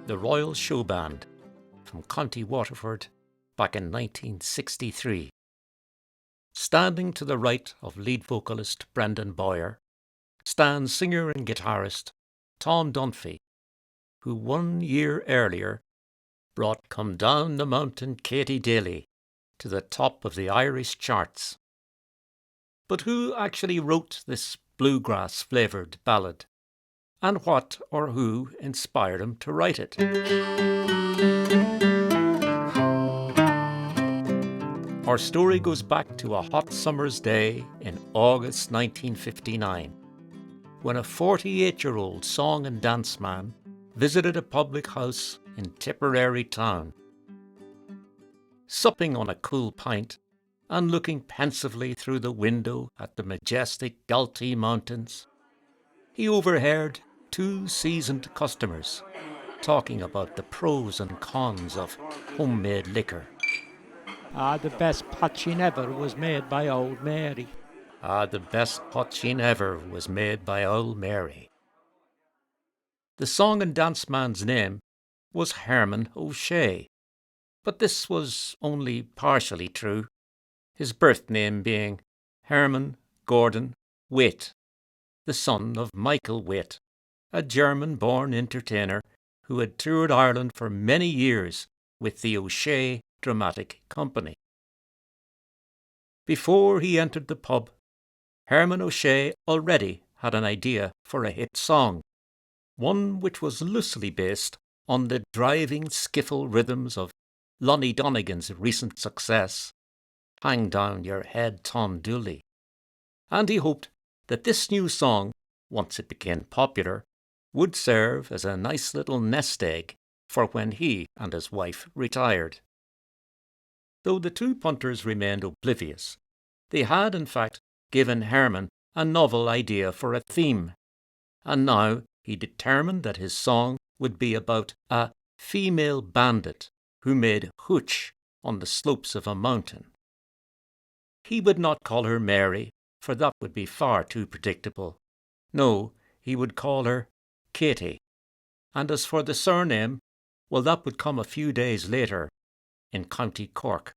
the Royal Showband from County Waterford back in 1963. Standing to the right of lead vocalist Brendan Boyer stands singer and guitarist Tom Dunphy, who 1 year earlier brought Come Down the Mountain Katie Daly to the top of the Irish charts. But who actually wrote this bluegrass-flavoured ballad? And what or who inspired him to write it? Our story goes back to a hot summer's day in August 1959, when a 48-year-old song and dance man visited a public house in Tipperary town. Supping on a cool pint and looking pensively through the window at the majestic Galtee Mountains, he overheard two seasoned customers talking about the pros and cons of homemade liquor. The best potchin ever was made by old Mary. The best potchin ever was made by old Mary. The song and dance man's name was Herman O'Shea, but this was only partially true, his birth name being Herman Gordon Waite, the son of Michael Waite, a German-born entertainer who had toured Ireland for many years with the O'Shea Dramatic Company. Before he entered the pub, Herman O'Shea already had an idea for a hit song, one which was loosely based on the driving skiffle rhythms of Lonnie Donegan's recent success, Hang Down Your Head Tom Dooley, and he hoped that this new song, once it became popular, would serve as a nice little nest egg for when he and his wife retired. Though the two punters remained oblivious, they had in fact given Herman a novel idea for a theme, and now he determined that his song would be about a female bandit who made hooch on the slopes of a mountain. He would not call her Mary, for that would be far too predictable. No, he would call her Katie. And as for the surname, well, that would come a few days later in County Cork.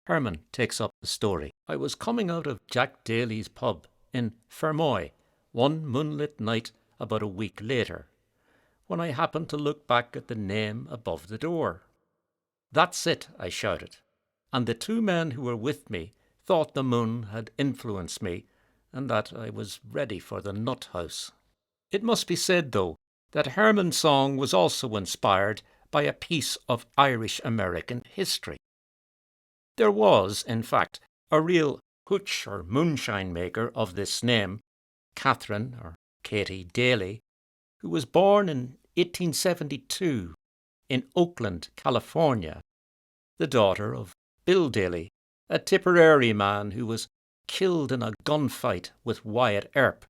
Herman takes up the story. I was coming out of Jack Daly's pub in Fermoy one moonlit night about a week later, when I happened to look back at the name above the door. "That's it," I shouted, and the two men who were with me thought the moon had influenced me and that I was ready for the nut house. It must be said, though, that Herman's song was also inspired by a piece of Irish-American history. There was, in fact, a real hooch or moonshine maker of this name, Catherine or Katie Daly, who was born in 1872 in Oakland, California, the daughter of Bill Daly, a Tipperary man who was killed in a gunfight with Wyatt Earp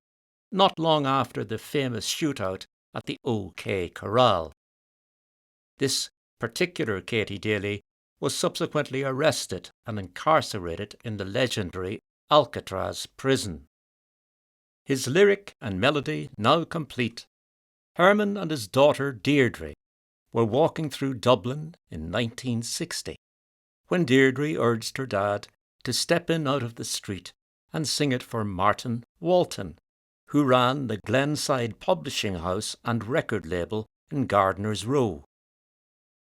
not long after the famous shootout at the OK Corral. This particular Katie Daly was subsequently arrested and incarcerated in the legendary Alcatraz prison. His lyric and melody now complete, Herman and his daughter Deirdre were walking through Dublin in 1960, when Deirdre urged her dad to step in out of the street and sing it for Martin Walton, who ran the Glenside publishing house and record label in Gardiner's Row.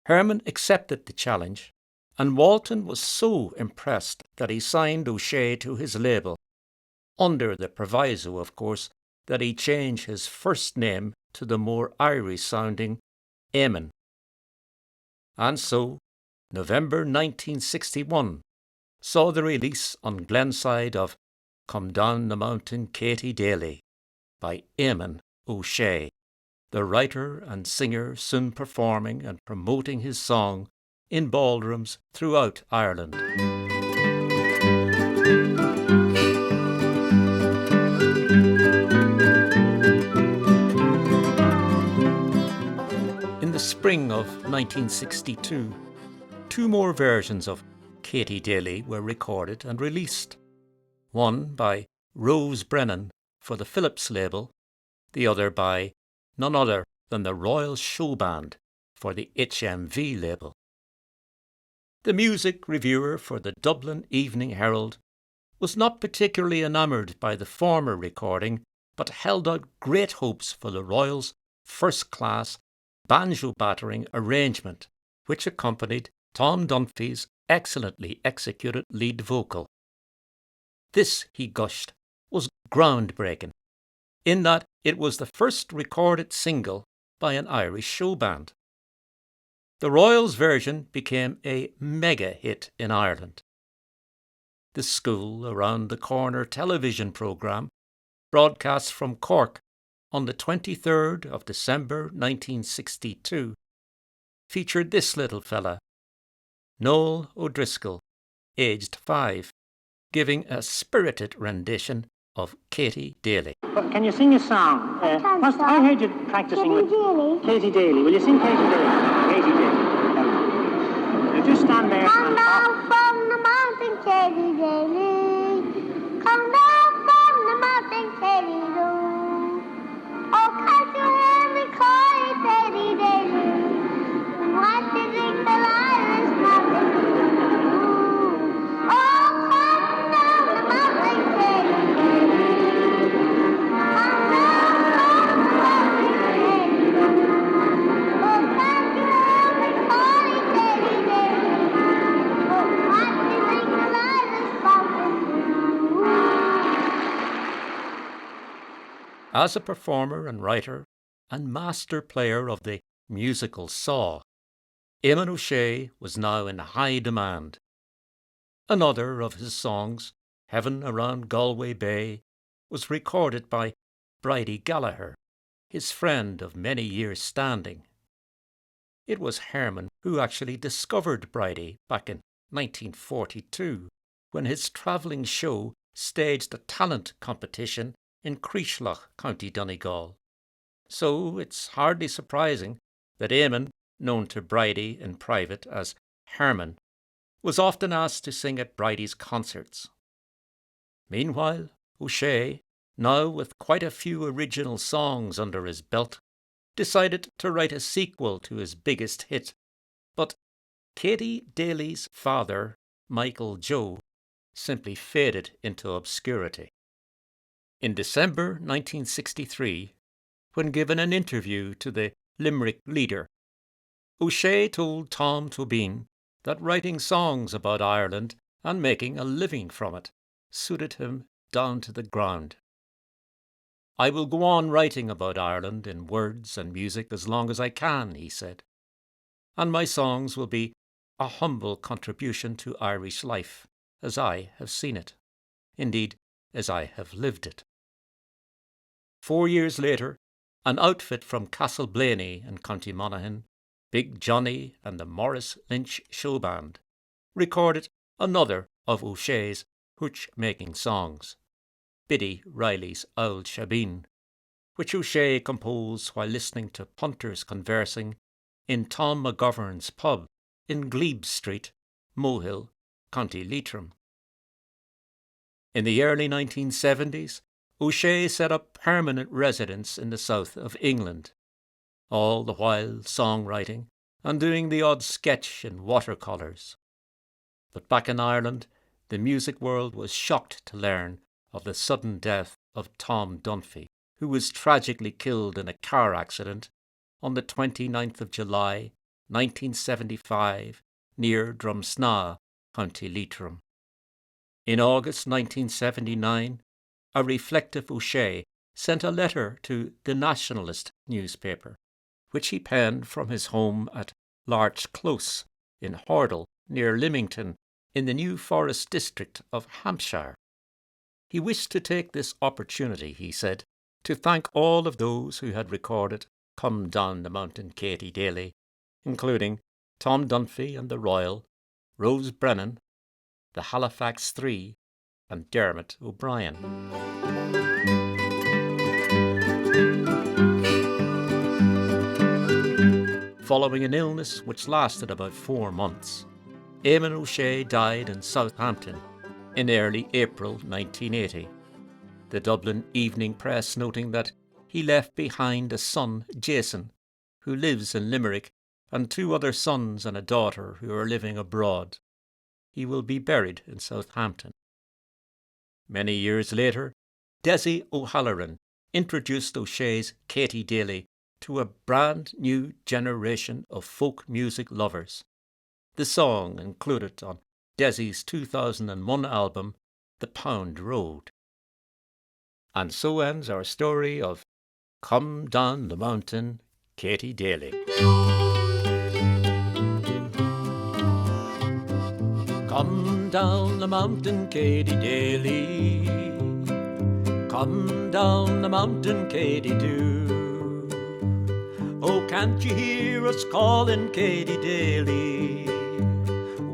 Herman accepted the challenge, and Walton was so impressed that he signed O'Shea to his label, under the proviso, of course, that he change his first name to the more Irish-sounding Eamon. And so, November 1961 saw the release on Glenside of Come Down the Mountain Katie Daly by Eamon O'Shea, the writer and singer soon performing and promoting his song in ballrooms throughout Ireland. In the spring of 1962, two more versions of Katie Daly were recorded and released, one by Rose Brennan for the Phillips label, the other by none other than the Royal Showband for the HMV label. The music reviewer for the Dublin Evening Herald was not particularly enamoured by the former recording, but held out great hopes for the Royals' first-class banjo-battering arrangement, which accompanied Tom Dunphy's excellently executed lead vocal. This, he gushed, was groundbreaking, in that it was the first recorded single by an Irish show band. The Royals' version became a mega hit in Ireland. The School Around the Corner television programme, broadcast from Cork on the 23rd of December 1962, featured this little fella, Noel O'Driscoll, aged 5, giving a spirited rendition of Katie Daly. Can you sing a song? I heard you practicing with Katie Daly. Will you sing Katie Daly? Katie Daly. You just stand there. Come down from the mountain, Katie Daly. Come down from the mountain, Katie Daly. Oh, can't you hear me calling, Katie Daly? What do you think the light is mountain? Oh, come down the mountain, Katie Daly. Come down from the mountain, Katie Daly. Oh, can't you hear me calling, Katie Daly? Oh, what do you think the light is mountain? As a performer and writer and master player of the musical saw, Eamon O'Shea was now in high demand. Another of his songs, Heaven Around Galway Bay, was recorded by Bridie Gallagher, his friend of many years' standing. It was Herman who actually discovered Bridie back in 1942, when his travelling show staged a talent competition in Creeslough, County Donegal. So it's hardly surprising that Eamon, known to Bridie in private as Herman, was often asked to sing at Bridie's concerts. Meanwhile, O'Shea, now with quite a few original songs under his belt, decided to write a sequel to his biggest hit, but Katie Daly's father, Michael Joe, simply faded into obscurity. In December 1963, when given an interview to the Limerick Leader, O'Shea told Tom Tobin that writing songs about Ireland and making a living from it suited him down to the ground. I will go on writing about Ireland in words and music as long as I can, he said, and my songs will be a humble contribution to Irish life, as I have seen it. Indeed, as I have lived it. 4 years later, an outfit from Castleblaney in County Monaghan, Big Johnny and the Maurice Lynch Showband, recorded another of O'Shea's hooch-making songs, Biddy Riley's Ould Shabeen, which O'Shea composed while listening to punters conversing in Tom McGovern's pub in Glebe Street, Mohill, County Leitrim. In the early 1970s, O'Shea set up permanent residence in the south of England, all the while songwriting and doing the odd sketch in watercolours. But back in Ireland, the music world was shocked to learn of the sudden death of Tom Dunphy, who was tragically killed in a car accident on the 29th of July 1975 near Drumsna, County Leitrim. In August 1979, a reflective O'Shea sent a letter to the Nationalist newspaper, which he penned from his home at Larch Close in Hordle, near Lymington, in the New Forest district of Hampshire. He wished to take this opportunity, he said, to thank all of those who had recorded Come Down the Mountain Katie Daly, including Tom Dunphy and the Royal, Rose Brennan, the Halifax Three, and Dermot O'Brien. Following an illness which lasted about 4 months, Eamon O'Shea died in Southampton in early April 1980, the Dublin Evening Press noting that he left behind a son, Jason, who lives in Limerick, and 2 other sons and a daughter who are living abroad. He will be buried in Southampton. Many years later, Dessie O'Halloran introduced O'Shea's Katie Daly to a brand new generation of folk music lovers. The song included on Dessie's 2001 album, The Pound Road. And so ends our story of Come Down the Mountain, Katie Daly. Come down the mountain, Katie Daly. Come down the mountain, Katie do. Oh, can't you hear us calling, Katie Daly?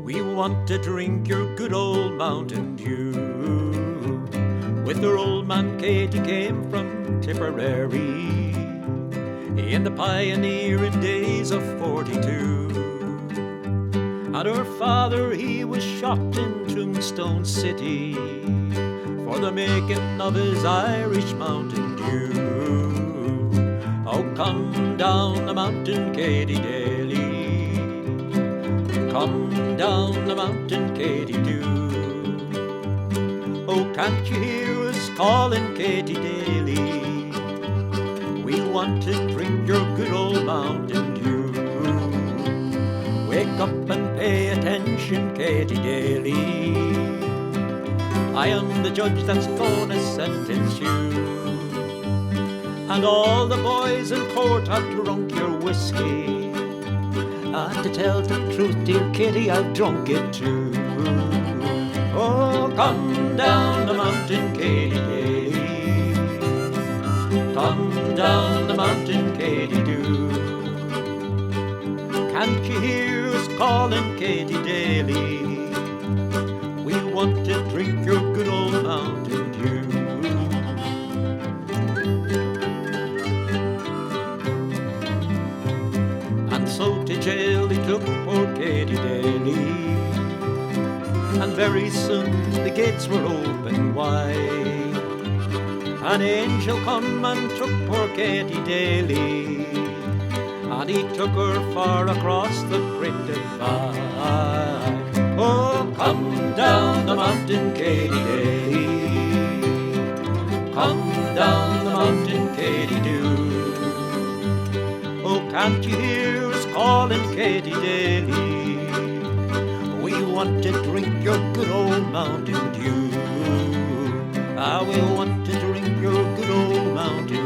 We want to drink your good old mountain dew. With her old man Katie came from Tipperary in the pioneering days of 42. And her father, he was shot in Tombstone City for the making of his Irish Mountain Dew. Oh, come down the mountain, Katie Daly. Come down the mountain, Katie Dew. Oh, can't you hear us calling, Katie Daly? We want to drink your good old Mountain Dew. Wake up and pay attention, Katie Daly. I am the judge that's gonna sentence you. And all the boys in court have drunk your whiskey. And to tell the truth, dear Katie, I've drunk it too. Oh, come down the mountain, Katie Daly. Come down the mountain, Katie do. Can't you hear us calling, Katie Daly? We want to drink your good old Mountain Dew. And so to jail they took poor Katie Daly. And very soon the gates were open wide. An angel come and took poor Katie Daly, and he took her far across the great divide. Oh, come down the mountain, Katie Daly. Come down the mountain, Katie do. Oh, can't you hear us calling, Katie Daly? We want to drink your good old Mountain Dew. Ah, we want to drink your good old Mountain